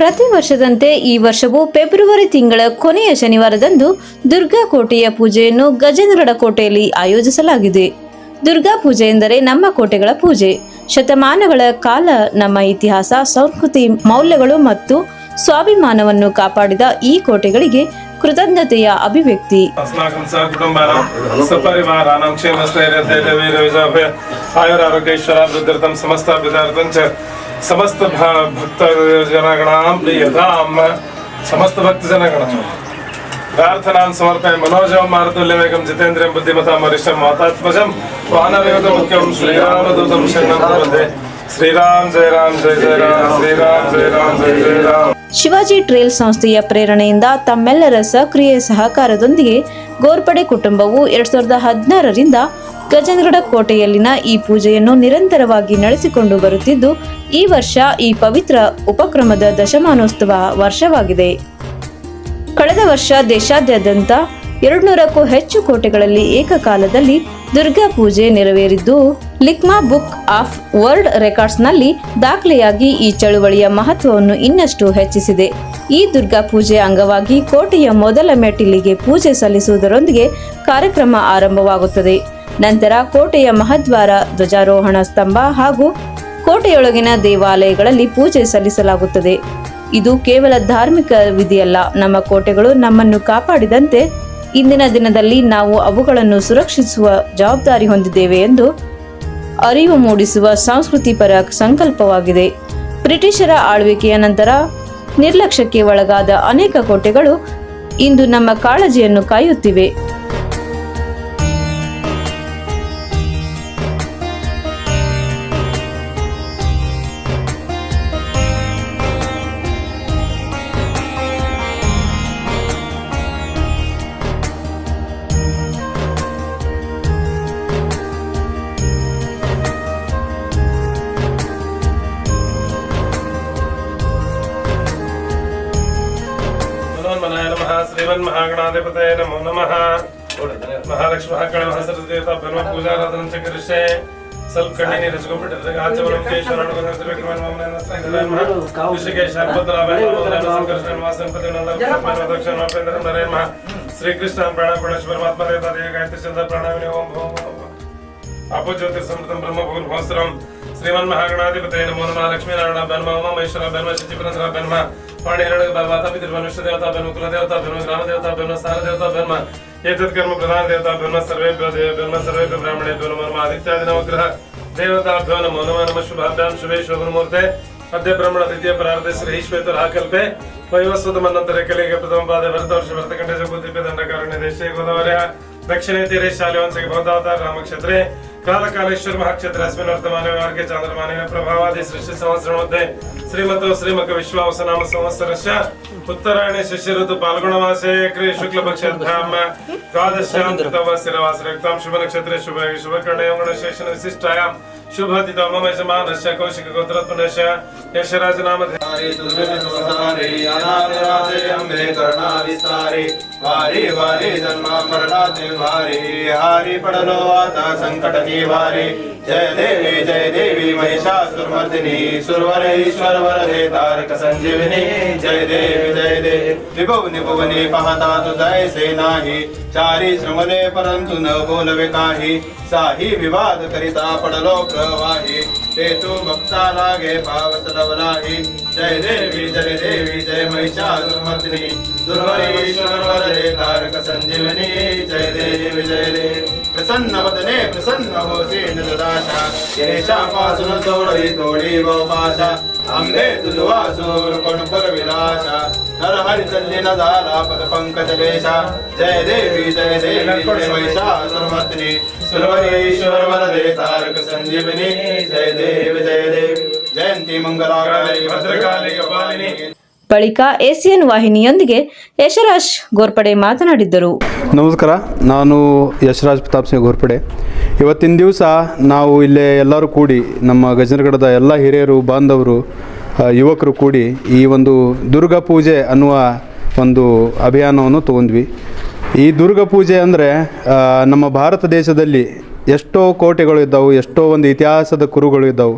ಪ್ರತಿ ವರ್ಷದಂತೆ ಈ ವರ್ಷವೂ ಫೆಬ್ರವರಿ ತಿಂಗಳ ಕೊನೆಯ ಶನಿವಾರದಂದು ದುರ್ಗಾ ಕೋಟೆಯ ಪೂಜೆಯನ್ನು ಗಜೇಂದ್ರಗಡ ಕೋಟೆಯಲ್ಲಿ ಆಯೋಜಿಸಲಾಗಿದೆ. ದುರ್ಗಾ ಪೂಜೆ ಎಂದರೆ ನಮ್ಮ ಕೋಟೆಗಳ ಪೂಜೆ. ಶತಮಾನಗಳ ಕಾಲ ನಮ್ಮ ಇತಿಹಾಸ, ಸಂಸ್ಕೃತಿ, ಮೌಲ್ಯಗಳು ಮತ್ತು ಸ್ವಾಭಿಮಾನವನ್ನು ಕಾಪಾಡಿದ ಈ ಕೋಟೆಗಳಿಗೆ ಕೃತಜ್ಞತೆಯ ಅಭಿವ್ಯಕ್ತಿ. समस्त भक्त जनगणां प्रियतां समस्त भक्त जनगणां प्रार्थनां समर्पयामि. मनोजवं मारुतुल्यवेगं जितेन्द्रियं बुद्धिमतां वरिष्ठं वातात्मजं वानरयुतं मुख्यं श्रीरामदूतं शरणं वन्दे. ಶ್ರೀರಾಮ್ ಜಯ ರಾಮ್ ಜಯ ಜಯ ರಾಮ್ ಶ್ರೀರಾಮ್ ಜಯ ರಾಮ್ ಜಯ ಜಯ ರಾಮ್. ಶಿವಾಜಿ ಟ್ರೇಲ್ ಸಂಸ್ಥೆಯ ಪ್ರೇರಣೆಯಿಂದ ತಮ್ಮೆಲ್ಲರ ಸಕ್ರಿಯ ಸಹಕಾರದೊಂದಿಗೆ ಗೋರ್ಪಡೆ ಕುಟುಂಬವು 2016ರಿಂದ ಗಜೇಂದ್ರಗಡ ಕೋಟೆಯಲ್ಲಿನ ಈ ಪೂಜೆಯನ್ನು ನಿರಂತರವಾಗಿ ನಡೆಸಿಕೊಂಡು ಬರುತ್ತಿದ್ದು, ಈ ವರ್ಷ ಈ ಪವಿತ್ರ ಉಪಕ್ರಮದ ದಶಮಾನೋತ್ಸವ ವರ್ಷವಾಗಿದೆ. ಕಳೆದ ವರ್ಷ ದೇಶಾದ್ಯಂತ 200ಕ್ಕೂ ಹೆಚ್ಚು ಕೋಟೆಗಳಲ್ಲಿ ಏಕಕಾಲದಲ್ಲಿ ದುರ್ಗಾ ಪೂಜೆ ನೆರವೇರಿದ್ದು, ಲಿಕ್ಮಾ ಬುಕ್ ಆಫ್ ವರ್ಲ್ಡ್ ರೆಕಾರ್ಡ್ಸ್ನಲ್ಲಿ ದಾಖಲೆಯಾಗಿ ಈ ಚಳುವಳಿಯ ಮಹತ್ವವನ್ನು ಇನ್ನಷ್ಟು ಹೆಚ್ಚಿಸಿದೆ. ಈ ದುರ್ಗಾ ಪೂಜೆ ಅಂಗವಾಗಿ ಕೋಟೆಯ ಮೊದಲ ಮೆಟ್ಟಿಲಿಗೆ ಪೂಜೆ ಸಲ್ಲಿಸುವುದರೊಂದಿಗೆ ಕಾರ್ಯಕ್ರಮ ಆರಂಭವಾಗುತ್ತದೆ. ನಂತರ ಕೋಟೆಯ ಮಹದ್ವಾರ, ಧ್ವಜಾರೋಹಣ ಸ್ತಂಭ ಹಾಗೂ ಕೋಟೆಯೊಳಗಿನ ದೇವಾಲಯಗಳಲ್ಲಿ ಪೂಜೆ ಸಲ್ಲಿಸಲಾಗುತ್ತದೆ. ಇದು ಕೇವಲ ಧಾರ್ಮಿಕ ವಿಧಿಯಲ್ಲ, ನಮ್ಮ ಕೋಟೆಗಳು ನಮ್ಮನ್ನು ಕಾಪಾಡಿದಂತೆ ಇಂದಿನ ದಿನದಲ್ಲಿ ನಾವು ಅವುಗಳನ್ನು ಸುರಕ್ಷಿಸುವ ಜವಾಬ್ದಾರಿ ಹೊಂದಿದ್ದೇವೆ ಎಂದು ಅರಿವು ಮೂಡಿಸುವ ಸಂಸ್ಕೃತಿಪರ ಸಂಕಲ್ಪವಾಗಿದೆ. ಬ್ರಿಟಿಷರ ಆಳ್ವಿಕೆಯ ನಂತರ ನಿರ್ಲಕ್ಷ್ಯಕ್ಕೆ ಒಳಗಾದ ಅನೇಕ ಕೋಟೆಗಳು ಇಂದು ನಮ್ಮ ಕಾಳಜಿಯನ್ನು ಕಾಯುತ್ತಿವೆ. श्रीमन् महागणाधिपतये नमो नमः. महालक्ष्मी महाकाली महासरस्वती ब्रह्म पूजाराधनं च करिष्ये. ಸ್ವಲ್ಪ ಕಣ್ಣಿನ ರಚಕೊಂಡ್ಬಿಟ್ಟಿದ್ರೆ ಆಚರಣೆ ಕೇಶವರಣ ತ್ರಿವಿಕ್ರಮನ ಮಮನ ಶ್ರೀಧರನ ಋಷಿಕೇಶ ಅರ್ಪದರಾಮನ ಸಂಕರ್ಷಣ ವಾಸಂಪತಿ ನಂದನ ದಕ್ಷಿಣ ಉಪೇಂದ್ರ ನರೇಮ ಶ್ರೀಕೃಷ್ಣ ಪ್ರಾಣಪುರುಷ ಪರಮಾತ್ಮ ದೇವತಾ ದೇವ ಗಾಯತ್ರಿ ಚಂದ್ರ ಪ್ರಾಣಾಯಾಮ ಓಂ ಭೋಂ ಅಪೋ ಜ್ಯೋತಿ ಸಮೃತಂ ಬ್ರಹ್ಮ ಭೂರ್ಭೋಸ್ತ್ರಂ ಶ್ರೀಮನ್ ಮಹಾಗಣಾಧಿಪತये ನಮೋ ನಮಃ. ಲಕ್ಷ್ಮೀ ನಾರಾಯಣ ಬ್ರಹ್ಮ ಉಮಾ ಮಹೇಶ್ವರ ಬ್ರಹ್ಮ ಶಚಿಪುರಂದ್ರ ಬ್ರಹ್ಮ पाणी माता पितृ मनुष्य देवता ब्रह्म कुल देवता ब्रह्म ग्राम देवता ब्रह्म स्थान देवता ब्रह्म एतत् कर्म प्रधान देवता ब्रह्म सर्वेभ्यो ब्राह्मणेभ्यो नमः. आदित्यादि नवग्रह देवताभ्यो नमो नमः. नमः शुभाभ्यां शुभे शोभनमूर्ते अद्य ब्रह्मण द्वितीय परार्धे श्री श्वेतराकल्पे वैवस्वत मन्वन्तरे कलियुगे प्रथम पादे भरतवर्ष भरतखण्डे जम्बूद्वीपे दण्डकारण्ये देशे गोदावर्याः दक्षिणे तीरे शालिवंशे भवतावतार रामक्षेत्रे कालकालेश्वर महाक्षेत्रे अस्मिन् वर्तमाने मार्गे चान्द्रमाने प्रभावादि सृष्टि संवत्सरमध्ये श्रीमतो श्रीमक विश्वावसनाम संवत्सरस्य उत्तरायणे शिष्य ऋतु फाल्गुणमासे शुक्लपक्षाभ्यां द्वादश्यां तवसिरवासरयुक्तां शुभ नक्षत्रे शुभकर्णे गणशेषण विशिष्टायां शुभतिथौ मम यजमानस्य कौशिक गोत्रोत्पन्नस्य यशराज नाम धारी दुर्गतवसारे अनादिराधे अम्बे करुणाविस्तारे वारे वारे जन्मा मरणाते वारे हारी पडलो आता संकट निवारे. जय देवी महिषासुरमर्दिनी सुरवरेश्वर वरदे तारक संजीवनी. जय देवी विभुवनी भुवनी पाहता तुझाय सेनाही चारी श्रमले परंतु न बोलवे काही. साही विवाद करिता पडलो प्रवाही ते तू भक्ता लागे पावत लवलाही. जय देवी जय महिषासुरमर्दिनी सुरवरेश्वर वरदे तारक संजीवनी. जय देवी प्रसन्न वदने प्रसन्न होसी निदाशा केशापासून तोडी तोडी गोपाशा आंबे तुझवासूर कोणपुर विलाशा हर हरि चल्ली न झाला पद पंकज लेशा. जय देवी जय महिषासुरमर्दिनी सुरवरेश्वर वरदे तारक संजीवनी. जय देवी जयंती मंगलाकाली भद्रकाली कपालिनी. ಬಳಿಕ ACN ವಾಹಿನಿಯೊಂದಿಗೆ ಯಶರಾಜ್ ಗೋರ್ಪಡೆ ಮಾತನಾಡಿದ್ದರು. ನಮಸ್ಕಾರ, ನಾನು ಯಶರಾಜ್ ಪ್ರತಾಪ್ ಸಿಂಗ್ ಗೋರ್ಪಡೆ. ಇವತ್ತಿನ ದಿವಸ ನಾವು ಇಲ್ಲೇ ಎಲ್ಲರೂ ಕೂಡಿ ನಮ್ಮ ಗಜೇಂದ್ರಗಡದ ಎಲ್ಲ ಹಿರಿಯರು ಬಾಂಧವರು ಯುವಕರು ಕೂಡಿ ಈ ಒಂದು ದುರ್ಗಾ ಪೂಜೆ ಅನ್ನುವ ಒಂದು ಅಭಿಯಾನವನ್ನು ತಗೊಂಡ್ವಿ. ಈ ದುರ್ಗಾ ಪೂಜೆ ಅಂದರೆ ನಮ್ಮ ಭಾರತ ದೇಶದಲ್ಲಿ ಎಷ್ಟೋ ಕೋಟೆಗಳು ಇದ್ದವು, ಎಷ್ಟೋ ಒಂದು ಇತಿಹಾಸದ ಕುರುಗಳು ಇದ್ದವು.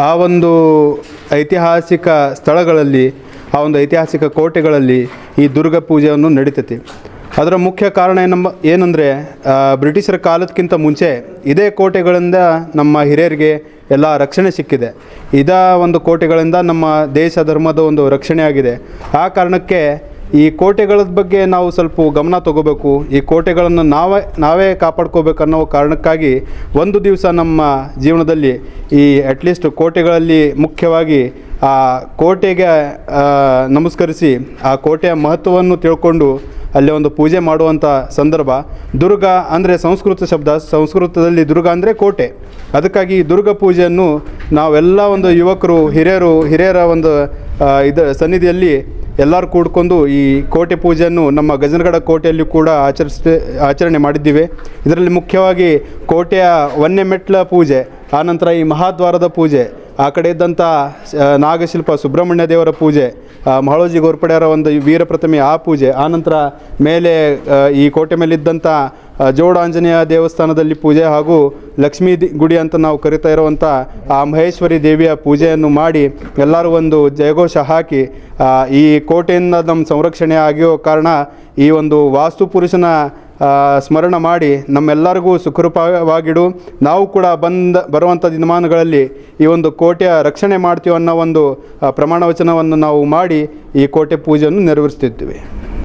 ಆ ಒಂದು ಐತಿಹಾಸಿಕ ಸ್ಥಳಗಳಲ್ಲಿ ಆ ಒಂದು ಐತಿಹಾಸಿಕ ಕೋಟೆಗಳಲ್ಲಿ ಈ ದುರ್ಗಾ ಪೂಜೆಯನ್ನು ನಡೀತೈತಿ. ಅದರ ಮುಖ್ಯ ಕಾರಣ ಏನಂದರೆ ಬ್ರಿಟಿಷರ ಕಾಲದಕ್ಕಿಂತ ಮುಂಚೆ ಇದೇ ಕೋಟೆಗಳಿಂದ ನಮ್ಮ ಹಿರಿಯರಿಗೆ ಎಲ್ಲ ರಕ್ಷಣೆ ಸಿಕ್ಕಿದೆ. ಇದೇ ಒಂದು ಕೋಟೆಗಳಿಂದ ನಮ್ಮ ದೇಶ ಧರ್ಮದ ಒಂದು ರಕ್ಷಣೆ ಆಗಿದೆ. ಆ ಕಾರಣಕ್ಕೆ ಈ ಕೋಟೆಗಳ ಬಗ್ಗೆ ನಾವು ಸ್ವಲ್ಪ ಗಮನ ತಗೋಬೇಕು. ಈ ಕೋಟೆಗಳನ್ನು ನಾವೇ ಕಾಪಾಡ್ಕೋಬೇಕು ಅನ್ನೋ ಕಾರಣಕ್ಕಾಗಿ ಒಂದು ದಿವಸ ನಮ್ಮ ಜೀವನದಲ್ಲಿ ಈ ಅಟ್ಲೀಸ್ಟ್ ಕೋಟೆಗಳಲ್ಲಿ ಮುಖ್ಯವಾಗಿ ಆ ಕೋಟೆಗೆ ನಮಸ್ಕರಿಸಿ ಆ ಕೋಟೆಯ ಮಹತ್ವವನ್ನು ತಿಳ್ಕೊಂಡು ಅಲ್ಲಿ ಒಂದು ಪೂಜೆ ಮಾಡುವಂಥ ಸಂದರ್ಭ. ದುರ್ಗ ಅಂದರೆ ಸಂಸ್ಕೃತ ಶಬ್ದ, ಸಂಸ್ಕೃತದಲ್ಲಿ ದುರ್ಗ ಅಂದರೆ ಕೋಟೆ. ಅದಕ್ಕಾಗಿ ಈ ದುರ್ಗಾ ಪೂಜೆಯನ್ನು ನಾವೆಲ್ಲ ಒಂದು ಯುವಕರು ಹಿರಿಯರ ಒಂದು ಸನ್ನಿಧಿಯಲ್ಲಿ ಎಲ್ಲರೂ ಕೂಡ್ಕೊಂಡು ಈ ಕೋಟೆ ಪೂಜೆಯನ್ನು ನಮ್ಮ ಗಜೇಂದ್ರಗಡ ಕೋಟೆಯಲ್ಲಿ ಕೂಡ ಆಚರಣೆ ಮಾಡಿದ್ದೀವಿ. ಇದರಲ್ಲಿ ಮುಖ್ಯವಾಗಿ ಕೋಟೆಯ ವನ್ಯಮೆಟ್ಲ ಪೂಜೆ, ಆನಂತರ ಈ ಮಹಾದ್ವಾರದ ಪೂಜೆ, ಆ ಕಡೆ ಇದ್ದಂಥ ನಾಗಶಿಲ್ಪ ಸುಬ್ರಹ್ಮಣ್ಯ ದೇವರ ಪೂಜೆ, ಮಹಳೋಜಿ ಗೋರ್ಪಡೆಯವರ ಒಂದು ವೀರ ಪ್ರತಿಮೆ ಆ ಪೂಜೆ, ಆನಂತರ ಮೇಲೆ ಈ ಕೋಟೆ ಮೇಲಿದ್ದಂಥ ಜೋಡ ಆಂಜನೇಯ ದೇವಸ್ಥಾನದಲ್ಲಿ ಪೂಜೆ ಹಾಗೂ ಲಕ್ಷ್ಮೀ ಗುಡಿ ಅಂತ ನಾವು ಕರಿತಾ ಇರುವಂಥ ಆ ಮಹೇಶ್ವರಿ ದೇವಿಯ ಪೂಜೆಯನ್ನು ಮಾಡಿ ಎಲ್ಲರೂ ಒಂದು ಜಯಘೋಷ ಹಾಕಿ ಈ ಕೋಟೆಯಿಂದ ನಮ್ಮ ಸಂರಕ್ಷಣೆ ಆಗಿರೋ ಕಾರಣ ಈ ಒಂದು ವಾಸ್ತು ಪುರುಷನ ಸ್ಮರಣ ಮಾಡಿ ನಮ್ಮೆಲ್ಲರಿಗೂ ಸುಖರೂಪವಾಗಿಡು, ನಾವು ಕೂಡ ಬರುವಂಥ ದಿನಮಾನಗಳಲ್ಲಿ ಈ ಒಂದು ಕೋಟೆಯ ರಕ್ಷಣೆ ಮಾಡ್ತೀವಿ ಅನ್ನೋ ಒಂದು ಪ್ರಮಾಣ ವಚನವನ್ನು ನಾವು ಮಾಡಿ ಈ ಕೋಟೆ ಪೂಜೆಯನ್ನು ನೆರವೇರಿಸ್ತಿರ್ತೀವಿ.